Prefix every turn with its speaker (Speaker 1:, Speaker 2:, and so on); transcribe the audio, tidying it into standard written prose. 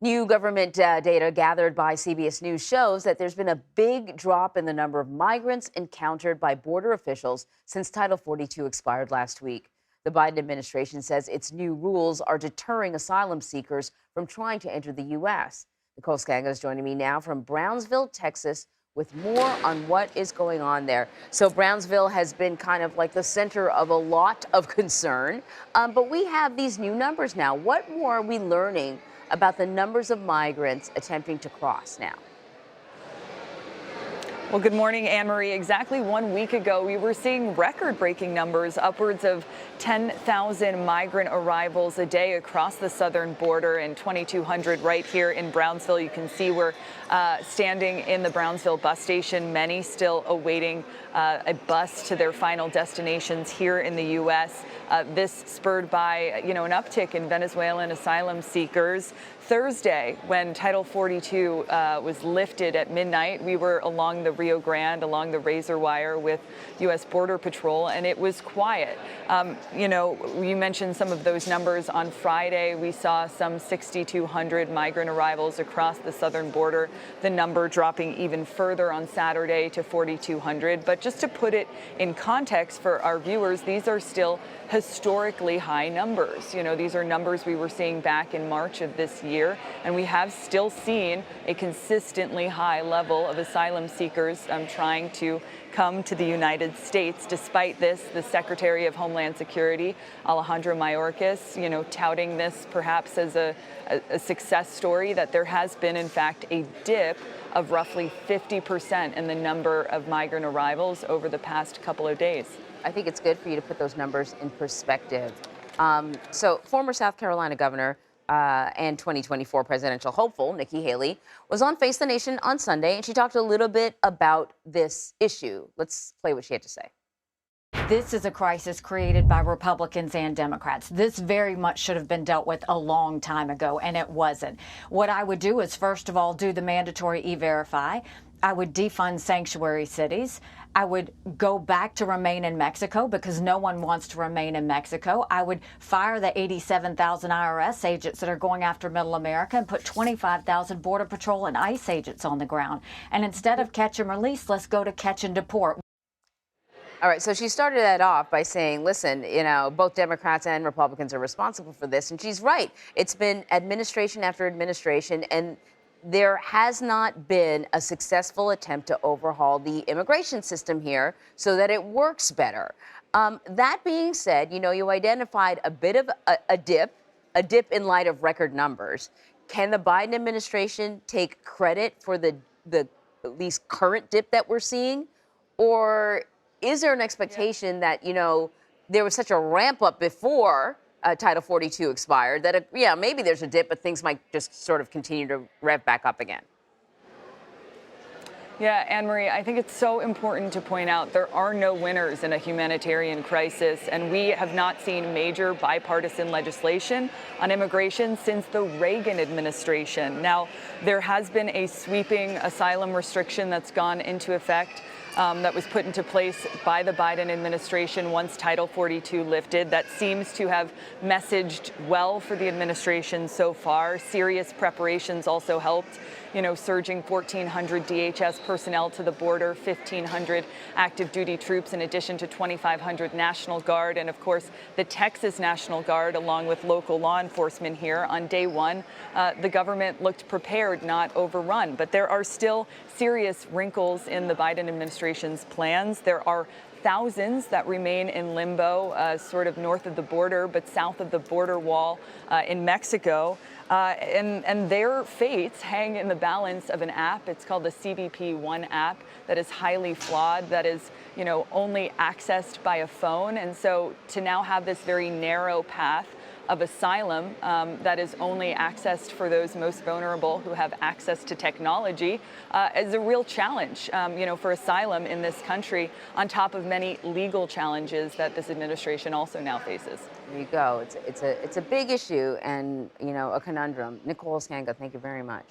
Speaker 1: New government data gathered by CBS News shows that there's been a big drop in the number of migrants encountered by border officials since Title 42 expired last week. The Biden administration says its new rules are deterring asylum seekers from trying to enter the U.S. Nicole Sganga is joining me now from Brownsville, Texas, with more on what is going on there. So Brownsville has been kind of like the center of a lot of concern, but we have these new numbers now. What more are we learning about the numbers of migrants attempting to cross now?
Speaker 2: Well, good morning, Anne-Marie. Exactly 1 week ago, we were seeing record-breaking numbers, upwards of 10,000 migrant arrivals a day across the southern border, and 2,200 right here in Brownsville. You can see we're standing in the Brownsville bus station, many still awaiting a bus to their final destinations here in the U.S. This spurred by, an uptick in Venezuelan asylum seekers. Thursday, when Title 42 was lifted at midnight, we were along the Rio Grande, along the razor wire with U.S. Border Patrol, and it was quiet. You mentioned some of those numbers. On Friday, we saw some 6,200 migrant arrivals across the southern border, the number dropping even further on Saturday to 4,200. But just to put it in context for our viewers, these are still historically high numbers. These are numbers we were seeing back in March of this year, and we have still seen a consistently high level of asylum seekers trying to come to the United States. Despite this, the Secretary of Homeland Security, Alejandro Mayorkas, touting this perhaps as a success story, that there has been, in fact, a dip of roughly 50% in the number of migrant arrivals over the past couple of days.
Speaker 1: I think it's good for you to put those numbers in perspective. So former South Carolina governor and 2024 presidential hopeful Nikki Haley was on Face the Nation on Sunday, and she talked a little bit about this issue. Let's play what she had to say.
Speaker 3: This is a crisis created by Republicans and Democrats. This very much should have been dealt with a long time ago, and it wasn't. What I would do is, first of all, do the mandatory E-Verify. I would defund sanctuary cities. I would go back to remain in Mexico because no one wants to remain in Mexico. I would fire the 87,000 IRS agents that are going after Middle America and put 25,000 Border Patrol and ICE agents on the ground. And instead of catch and release, let's go to catch and deport.
Speaker 1: All right, so she started that off by saying, listen, both Democrats and Republicans are responsible for this. And she's right. It's been administration after administration, and there has not been a successful attempt to overhaul the immigration system here so that it works better. That being said, you identified a bit of a dip in light of record numbers. Can the Biden administration take credit for the at least current dip that we're seeing? Or is there an expectation that, there was such a ramp up before Title 42 expired that, maybe there's a dip, but things might just sort of continue to rev back up again?
Speaker 2: Yeah, Anne-Marie, I think it's so important to point out there are no winners in a humanitarian crisis, and we have not seen major bipartisan legislation on immigration since the Reagan administration. Now, there has been a sweeping asylum restriction that's gone into effect that was put into place by the Biden administration once Title 42 lifted. That seems to have messaged well for the administration so far. Serious preparations also helped, surging 1,400 DHS personnel to the border, 1,500 active duty troops in addition to 2,500 National Guard, and of course the Texas National Guard along with local law enforcement here. On day one, the government looked prepared, not overrun, but there are still serious wrinkles in the Biden administration's plans. There are thousands that remain in limbo, sort of north of the border, but south of the border wall in Mexico. And their fates hang in the balance of an app. It's called the CBP One app that is highly flawed, that is, only accessed by a phone. And so to now have this very narrow path of asylum that is only accessed for those most vulnerable who have access to technology is a real challenge, for asylum in this country, on top of many legal challenges that this administration also now faces.
Speaker 1: There you go. It's a big issue and, a conundrum. Nicole Sganga, thank you very much.